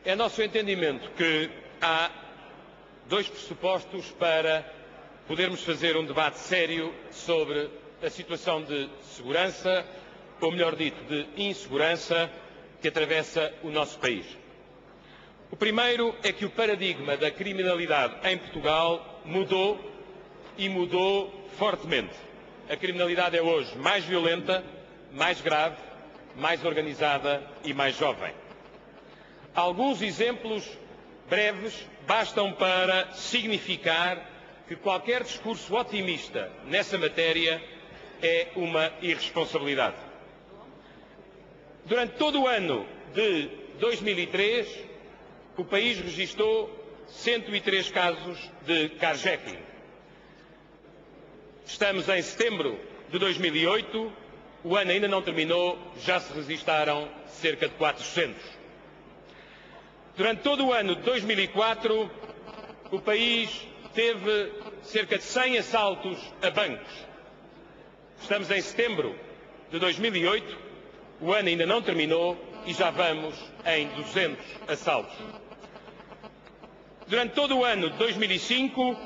É nosso entendimento que há dois pressupostos para podermos fazer um debate sério sobre a situação de segurança, ou melhor dito, de insegurança que atravessa o nosso país. O primeiro é que o paradigma da criminalidade em Portugal mudou e mudou fortemente. A criminalidade é hoje mais violenta, mais grave, mais organizada e mais jovem. Alguns exemplos breves bastam para significar que qualquer discurso otimista nessa matéria é uma irresponsabilidade. Durante todo o ano de 2003, o país registrou 103 casos de carjacking. Estamos em setembro de 2008, o ano ainda não terminou, já se registaram cerca de 400. Durante todo o ano de 2004, o país teve cerca de 100 assaltos a bancos. Estamos em setembro de 2008, o ano ainda não terminou e já vamos em 200 assaltos. Durante todo o ano de 2005,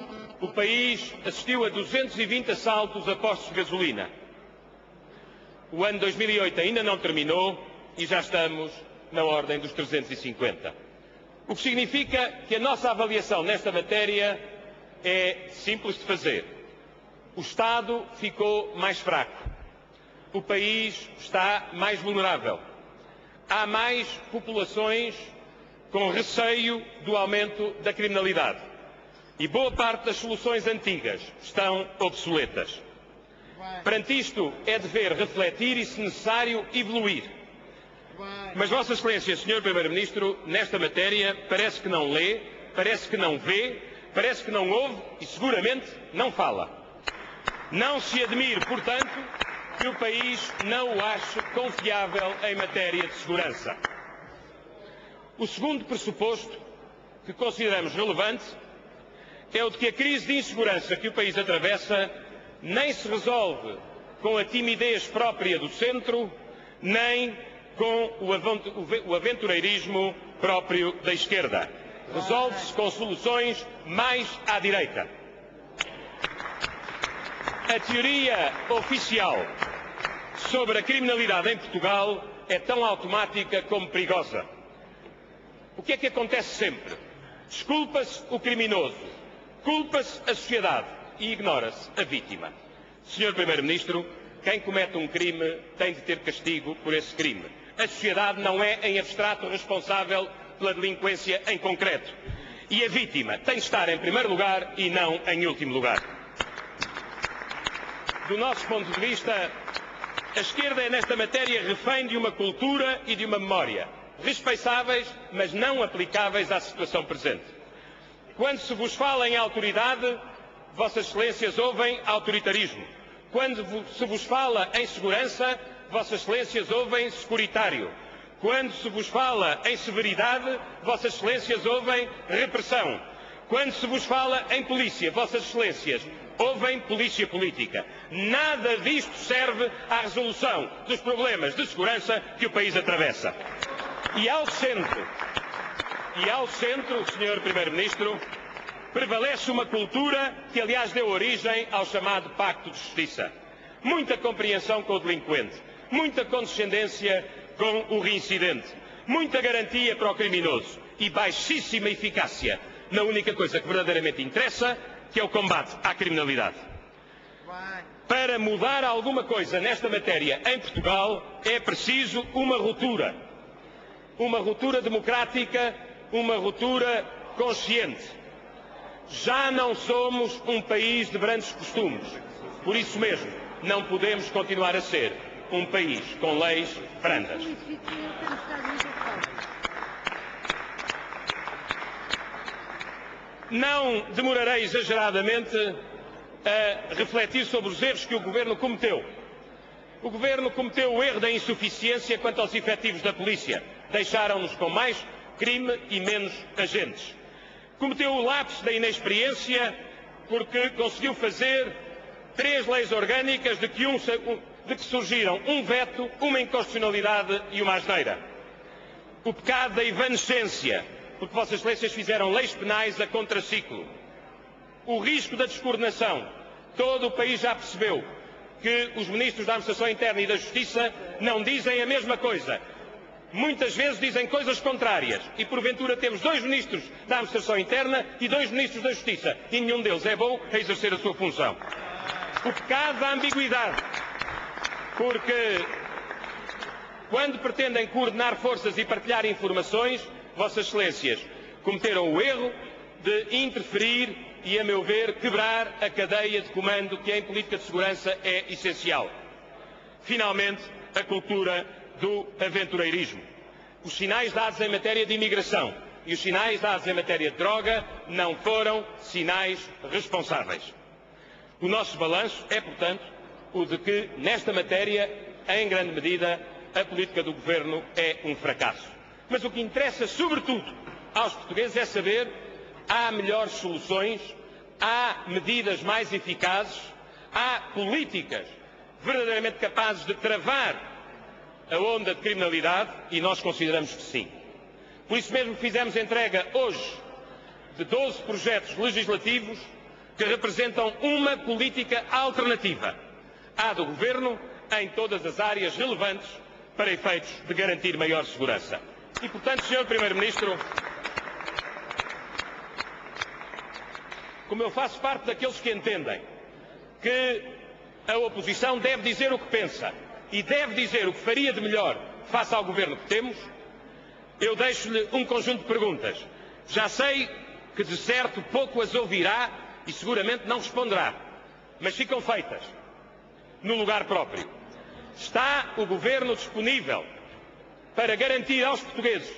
o país assistiu a 220 assaltos a postos de gasolina. O ano de 2008 ainda não terminou e já estamos na ordem dos 350. O que significa que a nossa avaliação nesta matéria é simples de fazer. O Estado ficou mais fraco. O país está mais vulnerável. Há mais populações com receio do aumento da criminalidade. E boa parte das soluções antigas estão obsoletas. Perante isto, é dever refletir e, se necessário, evoluir. Mas Vossa Excelência, Sr. Primeiro-Ministro, nesta matéria parece que não lê, parece que não vê, parece que não ouve e seguramente não fala. Não se admire, portanto, que o país não o ache confiável em matéria de segurança. O segundo pressuposto que consideramos relevante é o de que a crise de insegurança que o país atravessa nem se resolve com a timidez própria do centro, nem com o aventureirismo próprio da esquerda. Resolve-se com soluções mais à direita. A teoria oficial sobre a criminalidade em Portugal é tão automática como perigosa. O que é que acontece sempre? Desculpa-se o criminoso, culpa-se a sociedade e ignora-se a vítima. Sr. Primeiro-Ministro, quem comete um crime tem de ter castigo por esse crime. A sociedade não é em abstrato responsável pela delinquência em concreto. E a vítima tem de estar em primeiro lugar e não em último lugar. Do nosso ponto de vista, a esquerda é nesta matéria refém de uma cultura e de uma memória, respeitáveis, mas não aplicáveis à situação presente. Quando se vos fala em autoridade, Vossas Excelências ouvem autoritarismo. Quando se vos fala em segurança, Vossas Excelências ouvem securitário. Quando se vos fala em severidade, Vossas Excelências ouvem repressão. Quando se vos fala em polícia, Vossas Excelências ouvem polícia política. Nada disto serve à resolução dos problemas de segurança que o país atravessa. E ao centro, Sr. Primeiro-Ministro, prevalece uma cultura que, aliás, deu origem ao chamado Pacto de Justiça. Muita compreensão com o delinquente, muita condescendência com o reincidente, muita garantia para o criminoso e baixíssima eficácia na única coisa que verdadeiramente interessa, que é o combate à criminalidade. Para mudar alguma coisa nesta matéria em Portugal é preciso uma ruptura. Uma ruptura democrática, uma ruptura consciente. Já não somos um país de grandes costumes. Por isso mesmo, não podemos continuar a ser um país com leis brandas. Não demorarei exageradamente a refletir sobre os erros que o Governo cometeu. O Governo cometeu o erro da insuficiência quanto aos efetivos da polícia. Deixaram-nos com mais crime e menos agentes. Cometeu o lapso da inexperiência porque conseguiu fazer 3 leis orgânicas de que surgiram um veto, uma inconstitucionalidade e uma asneira. O pecado da evanescência, porque Vossas Excelências fizeram leis penais a contraciclo. O risco da descoordenação. Todo o país já percebeu que os ministros da Administração Interna e da Justiça não dizem a mesma coisa. Muitas vezes dizem coisas contrárias. E porventura temos 2 ministros da Administração Interna e 2 ministros da Justiça. E nenhum deles é bom a exercer a sua função. O pecado da ambiguidade. Porque quando pretendem coordenar forças e partilhar informações, Vossas Excelências cometeram o erro de interferir e, a meu ver, quebrar a cadeia de comando que em política de segurança é essencial. Finalmente, a cultura do aventureirismo. Os sinais dados em matéria de imigração e os sinais dados em matéria de droga não foram sinais responsáveis. O nosso balanço é, portanto, o de que, nesta matéria, em grande medida, a política do Governo é um fracasso. Mas o que interessa, sobretudo, aos portugueses é saber: há melhores soluções, há medidas mais eficazes, há políticas verdadeiramente capazes de travar a onda de criminalidade, e nós consideramos que sim. Por isso mesmo fizemos entrega hoje de 12 projetos legislativos que representam uma política alternativa à do Governo em todas as áreas relevantes para efeitos de garantir maior segurança. E, portanto, Sr. Primeiro-Ministro, como eu faço parte daqueles que entendem que a oposição deve dizer o que pensa e deve dizer o que faria de melhor face ao Governo que temos, eu deixo-lhe um conjunto de perguntas. Já sei que, de certo, pouco as ouvirá e seguramente não responderá, mas ficam feitas no lugar próprio. Está o Governo disponível para garantir aos portugueses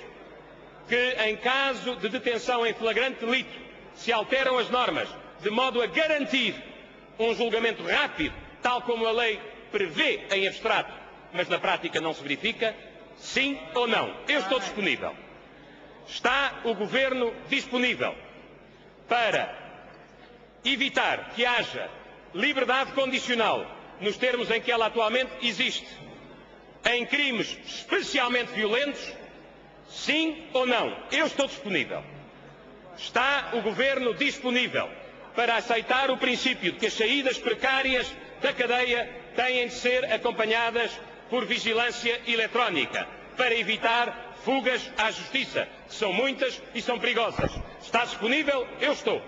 que, em caso de detenção em flagrante delito, se alteram as normas de modo a garantir um julgamento rápido, tal como a lei prevê em abstrato, mas na prática não se verifica? Sim ou não? Eu estou disponível. Está o Governo disponível para evitar que haja liberdade condicional, nos termos em que ela atualmente existe, em crimes especialmente violentos? Sim ou não? Eu estou disponível. Está o Governo disponível para aceitar o princípio de que as saídas precárias da cadeia têm de ser acompanhadas por vigilância eletrónica, para evitar fugas à justiça, que são muitas e são perigosas? Está disponível? Eu estou.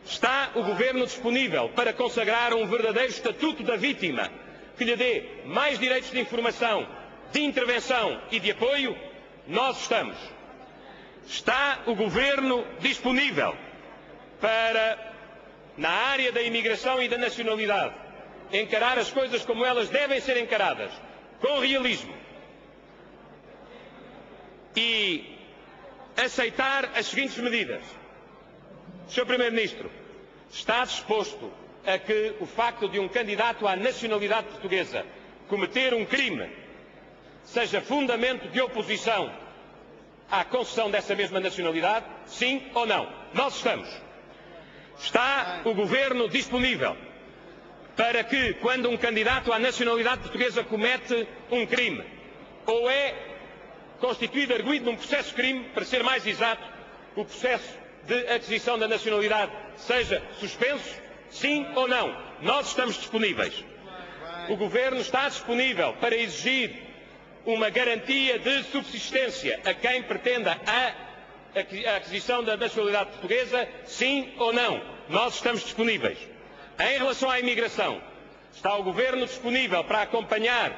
Está o Governo disponível para consagrar um verdadeiro estatuto da vítima, que lhe dê mais direitos de informação, de intervenção e de apoio? Nós estamos. Está o Governo disponível para, na área da imigração e da nacionalidade, encarar as coisas como elas devem ser encaradas, com realismo, e aceitar as seguintes medidas? Sr. Primeiro-Ministro, está disposto a que o facto de um candidato à nacionalidade portuguesa cometer um crime seja fundamento de oposição à concessão dessa mesma nacionalidade? Sim ou não? Nós estamos. Está o Governo disponível para que, quando um candidato à nacionalidade portuguesa comete um crime, ou é constituído arguido num processo de crime, para ser mais exato, o processo de aquisição da nacionalidade seja suspenso? Sim ou não? Nós estamos disponíveis. O Governo está disponível para exigir uma garantia de subsistência a quem pretenda a aquisição da nacionalidade portuguesa? Sim ou não? Nós estamos disponíveis. Em relação à imigração, está o Governo disponível para acompanhar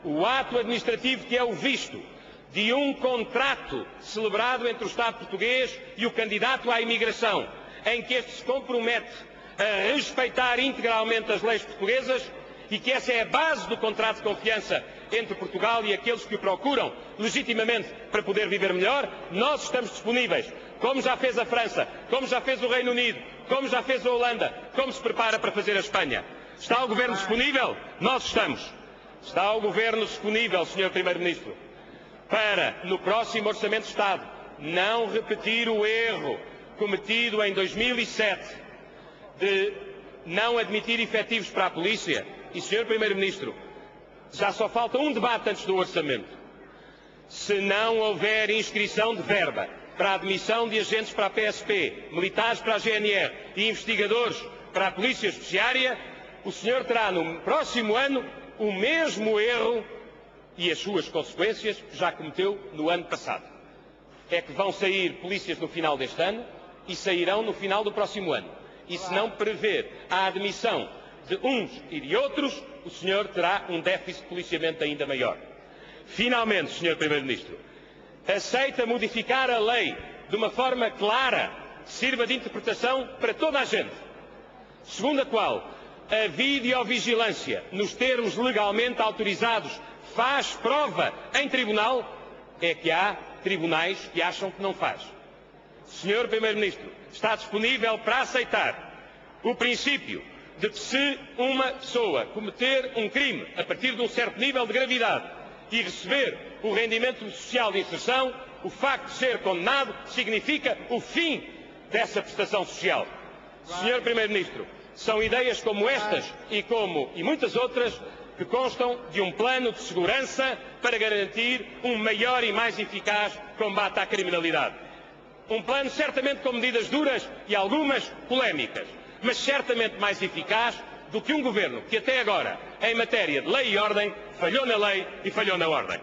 o ato administrativo que é o visto de um contrato celebrado entre o Estado português e o candidato à imigração, em que este se compromete a respeitar integralmente as leis portuguesas, e que essa é a base do contrato de confiança entre Portugal e aqueles que o procuram legitimamente para poder viver melhor? Nós estamos disponíveis, como já fez a França, como já fez o Reino Unido, como já fez a Holanda, como se prepara para fazer a Espanha. Está o Governo disponível? Nós estamos. Está o Governo disponível, Sr. Primeiro-Ministro, para, no próximo Orçamento de Estado, não repetir o erro cometido em 2007 de não admitir efetivos para a polícia? E, Sr. Primeiro-Ministro, já só falta um debate antes do Orçamento. Se não houver inscrição de verba para a admissão de agentes para a PSP, militares para a GNR e investigadores para a Polícia Judiciária, o senhor terá no próximo ano o mesmo erro e as suas consequências que já cometeu no ano passado. É que vão sair polícias no final deste ano e sairão no final do próximo ano. E se não prever a admissão de uns e de outros, o senhor terá um déficit de policiamento ainda maior. Finalmente, Sr. Primeiro-Ministro, aceita modificar a lei de uma forma clara, que sirva de interpretação para toda a gente, segundo a qual a videovigilância, nos termos legalmente autorizados, faz prova em tribunal, é que há tribunais que acham que não faz. Sr. Primeiro-Ministro, está disponível para aceitar o princípio de que se uma pessoa cometer um crime a partir de um certo nível de gravidade e receber o rendimento social de inserção, o facto de ser condenado significa o fim dessa prestação social. Sr. Primeiro-Ministro, são ideias como estas e muitas outras que constam de um plano de segurança para garantir um maior e mais eficaz combate à criminalidade. Um plano certamente com medidas duras e algumas polémicas, mas certamente mais eficaz do que um governo que até agora, em matéria de lei e ordem, falhou na lei e falhou na ordem.